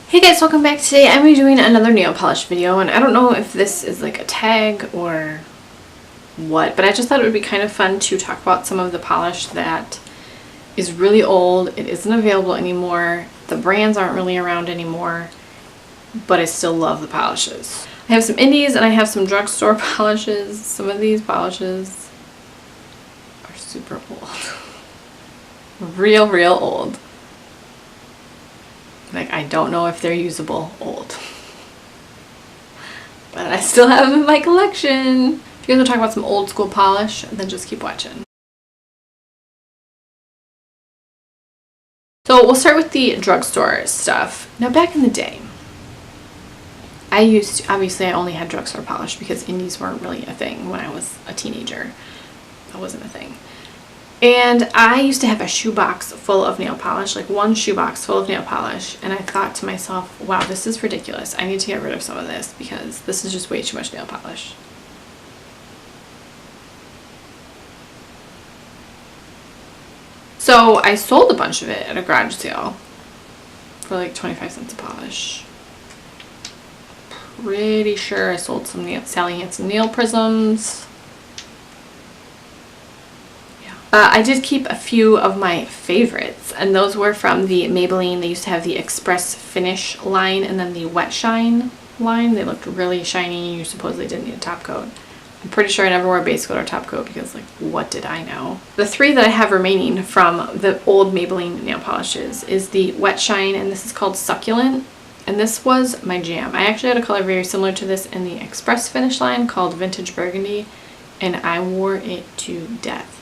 Hey guys, welcome back. Today I'm going to be doing another nail polish video, and I don't know if this is like a tag or what, but I just thought it would be kind of fun to talk about some of the polish that is really old. It isn't available anymore. The brands aren't really around anymore, but I still love the polishes. I have some indies and I have some drugstore polishes. Some of these polishes are super old. Real old. Like, I don't know if they're usable old. But I still have them in my collection. If you guys want to talk about some old school polish, then just keep watching. So we'll start with the drugstore stuff. Now, back in the day, I used to, obviously I only had drugstore polish because indies weren't really a thing when I was a teenager. That wasn't a thing. And I used to have a shoebox full of nail polish, like one shoebox full of nail polish, and I thought to myself, wow, this is ridiculous. I need to get rid of some of this because this is just way too much nail polish. So I sold a bunch of it at a garage sale for like 25 cents a polish. Pretty sure I sold some Sally Hansen nail prisms. I did keep a few of my favorites, and those were from the Maybelline. They used to have the Express Finish line and then the Wet Shine line. They looked really shiny. You supposedly didn't need a top coat. I'm pretty sure I never wore a base coat or top coat because, like, what did I know? The three that I have remaining from the old Maybelline nail polishes is the Wet Shine, and this is called Succulent. And this was my jam. I actually had a color very similar to this in the Express Finish line called Vintage Burgundy, and I wore it to death.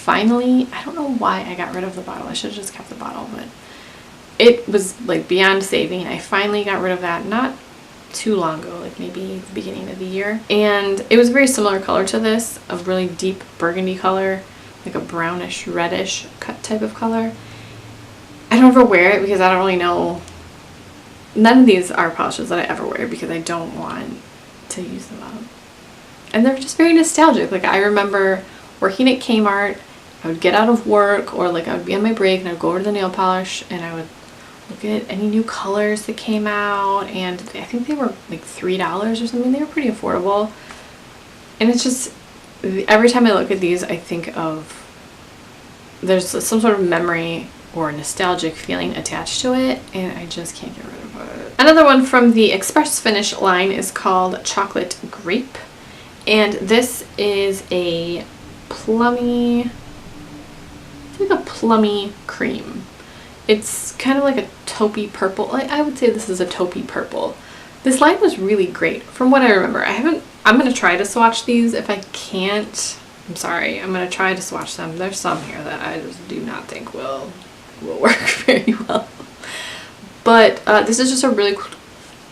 I don't know why I got rid of the bottle. I should have just kept the bottle, but it was like beyond saving. I finally got rid of that not too long ago, like maybe the beginning of the year. And it was a very similar color to this, a really deep burgundy color, like a brownish reddish cut type of color. I don't ever wear it because I don't really know. None of these are polishes that I ever wear because I don't want to use them up. And they're just very nostalgic. Like, I remember working at Kmart. I would get out of work, or like I would be on my break and I'd go over to the nail polish and I would look at any new colors that came out, and I think they were like $3 or something. They were pretty affordable. And it's just, every time I look at these, I think of, there's some sort of memory or nostalgic feeling attached to it, and I just can't get rid of it. Another one from the Express Finish line is called Chocolate Grape, and this is a plummy, it's like a plummy cream. It's kind of like a taupey purple. Like, I would say this is a taupey purple. This line was really great from what I remember. I'm going to try to swatch these. If I can't, I'm sorry. I'm going to try to swatch them. There's some here that I just do not think will work very well. But this is just a really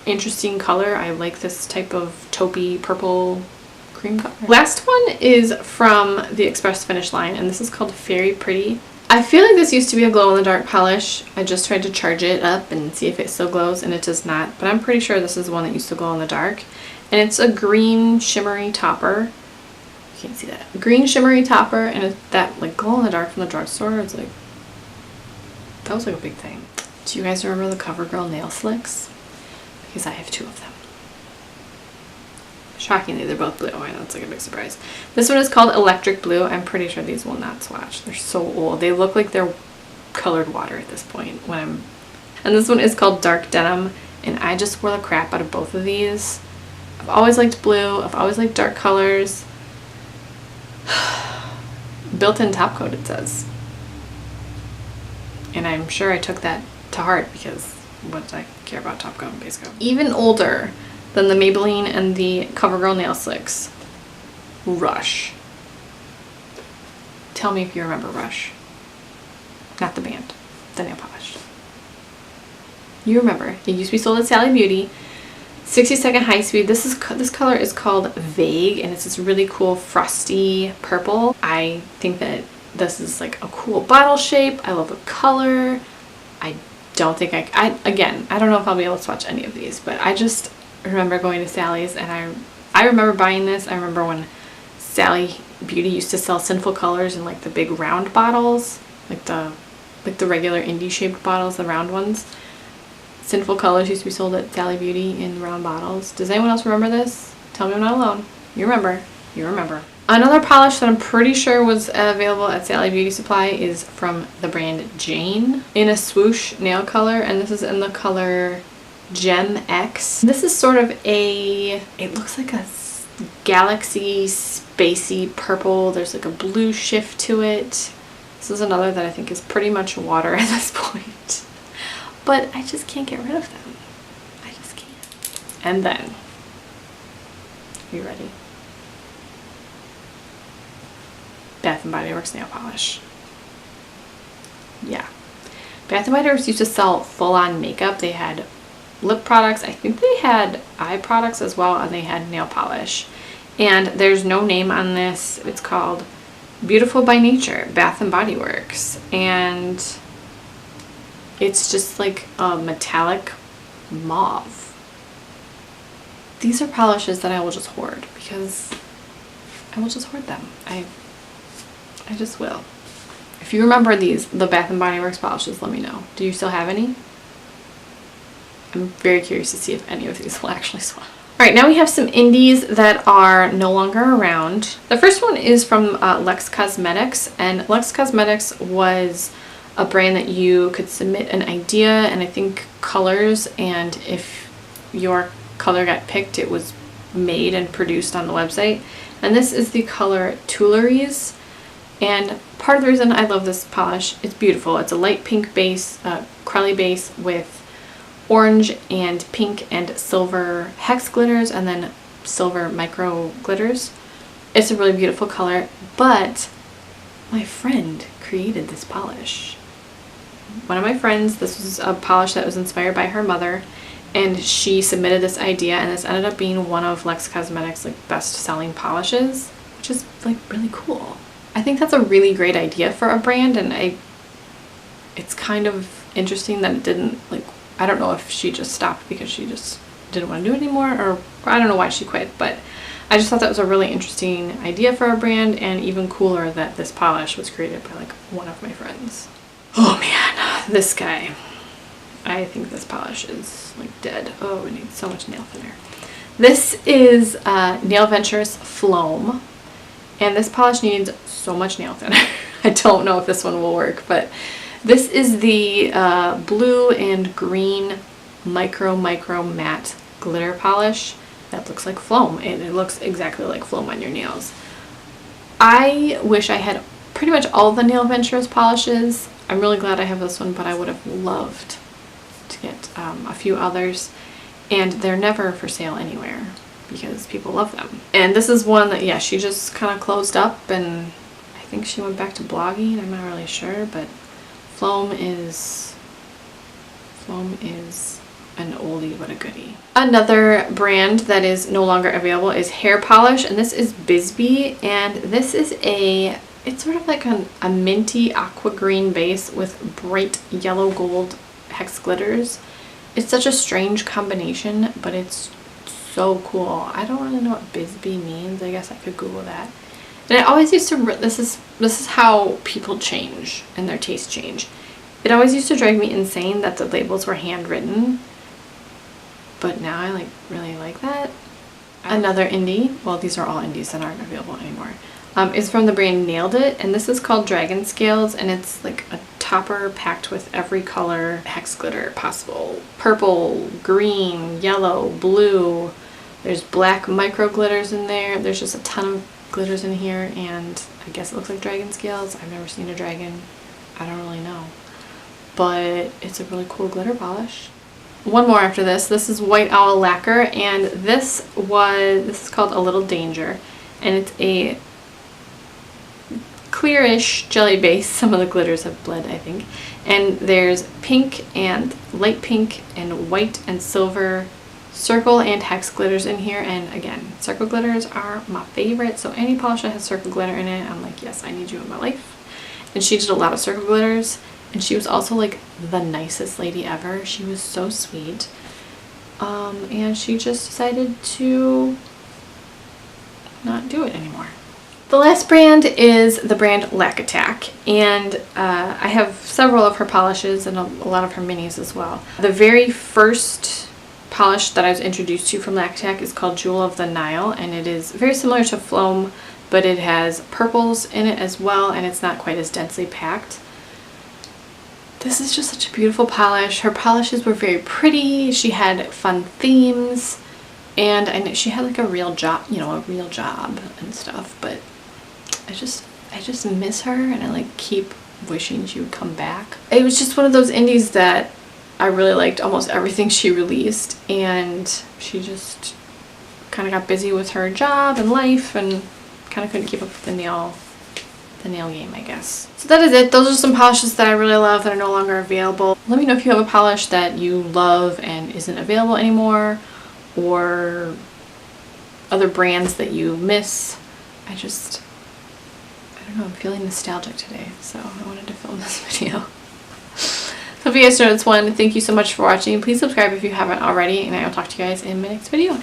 interesting color. I like this type of taupey purple cream color. Last one is from the Express Finish line, and this is called Very Pretty. I feel like this used to be a glow-in-the-dark polish. I just tried to charge it up and see if it still glows, and it does not. But I'm pretty sure this is one that used to glow in the dark. And it's a green shimmery topper. You can't see that. Green shimmery topper, and it's that like glow-in-the-dark from the drugstore. It's like, that was like a big thing. Do you guys remember the CoverGirl nail slicks? Because I have two of them. Shockingly, they're both blue. I know, it's like a big surprise. This one is called Electric Blue. I'm pretty sure these will not swatch. They're so old. They look like they're colored water at this point. And this one is called Dark Denim, and I just wore the crap out of both of these. I've always liked blue. I've always liked dark colors. Built-in top coat, it says. And I'm sure I took that to heart because what did I care about top coat and base coat? Even older than the Maybelline and the CoverGirl nail slicks, Rush. Tell me if you remember Rush. Not the band, the nail polish. You remember. It used to be sold at Sally Beauty. 60-second high speed. This color is called Vague, and it's this really cool frosty purple. I think that this is like a cool bottle shape. I love the color. I don't think I don't know if I'll be able to swatch any of these, but I just remember going to Sally's, and I remember buying this. I remember when Sally Beauty used to sell Sinful Colors in like the big round bottles, like the regular indie shaped bottles, the round ones. Sinful Colors used to be sold at Sally Beauty in round bottles. Does anyone else remember this? Tell me I'm not alone. You remember. You remember. Another polish that I'm pretty sure was available at Sally Beauty Supply is from the brand Jane in a swoosh nail color, and this is in the color Gem X. This is sort of a, it looks like a galaxy spacey purple. There's like a blue shift to it. This is another that I think is pretty much water at this point. But I just can't get rid of them. I just can't. And then, are you ready? Bath & Body Works nail polish. Yeah. Bath & Body Works used to sell full-on makeup. They had lip products. I think they had eye products as well, and they had nail polish. And there's no name on this. It's called Beautiful by Nature, Bath & Body Works. And it's just like a metallic mauve. These are polishes that I will just hoard because I will just hoard them. I just will. If you remember these, the Bath & Body Works polishes, let me know. Do you still have any? I'm very curious to see if any of these will actually swap. Alright, now we have some indies that are no longer around. The first one is from Lex Cosmetics, and Lex Cosmetics was a brand that you could submit an idea and I think colors, and if your color got picked, it was made and produced on the website. And this is the color Tuileries. And part of the reason I love this polish, it's beautiful. It's a light pink base, crowley base with orange and pink and silver hex glitters and then silver micro glitters. It's a really beautiful color, but my friend created this polish. One of my friends, this was a polish that was inspired by her mother, and she submitted this idea, and this ended up being one of Lex Cosmetics' like best selling polishes, which is like really cool. I think that's a really great idea for a brand, and it's kind of interesting that it didn't, like, I don't know if she just stopped because she just didn't want to do it anymore, or I don't know why she quit, but I just thought that was a really interesting idea for a brand, and even cooler that this polish was created by like one of my friends. Oh man, this guy. I think this polish is like dead. Oh, it needs so much nail thinner. This is Nail-Venturous Floam, and this polish needs so much nail thinner. I don't know if this one will work, but this is the blue and green micro matte glitter polish that looks like Floam, and it looks exactly like Floam on your nails. I wish I had pretty much all the Nail-Venturous polishes. I'm really glad I have this one, but I would have loved to get a few others, and they're never for sale anywhere because people love them. And this is one that, yeah, she just kind of closed up, and I think she went back to blogging. I'm not really sure, but Floam is an oldie but a goodie. Another brand that is no longer available is Hare polish, and this is Bisbee, and this is it's sort of like a minty aqua green base with bright yellow gold hex glitters. It's such a strange combination, but it's so cool. I don't really know what Bisbee means. I guess I could Google that. And I always used to, this is how people change and their tastes change. It always used to drive me insane that the labels were handwritten, but now I really like that. Another indie, well, these are all indies that aren't available anymore, is from the brand Nailed It, and this is called Dragon Scales, and it's like a topper packed with every color hex glitter possible. Purple, green, yellow, blue. There's black micro glitters in there. There's just a ton of glitters in here, and I guess it looks like dragon scales. I've never seen a dragon. I don't really know. But it's a really cool glitter polish. One more after this. This is White Owl Lacquer, and this is called A Little Danger, and it's a clearish jelly base. Some of the glitters have bled, I think. And there's pink and light pink and white and silver circle and hex glitters in here, and again, circle glitters are my favorite, so any polish that has circle glitter in it, I'm like, yes, I need you in my life. And she did a lot of circle glitters, and she was also like the nicest lady ever. She was so sweet, and she just decided to not do it anymore. The last brand is the brand Lackattack, and I have several of her polishes and a lot of her minis as well. The very first polish that I was introduced to from Lackattack is called Jewel of the Nile, and it is very similar to Floam, but it has purples in it as well, and it's not quite as densely packed. This is just such a beautiful polish. Her polishes were very pretty. She had fun themes, and I know she had like a real job, you know, a real job and stuff, but I just miss her, and I like keep wishing she would come back. It was just one of those indies that I really liked almost everything she released, and she just kind of got busy with her job and life and kind of couldn't keep up with the nail game, I guess. So that is it. Those are some polishes that I really love that are no longer available. Let me know if you have a polish that you love and isn't available anymore, or other brands that you miss. I don't know, I'm feeling nostalgic today, so I wanted to film this video. So if you guys enjoyed this one, thank you so much for watching. Please subscribe if you haven't already, and I will talk to you guys in my next video.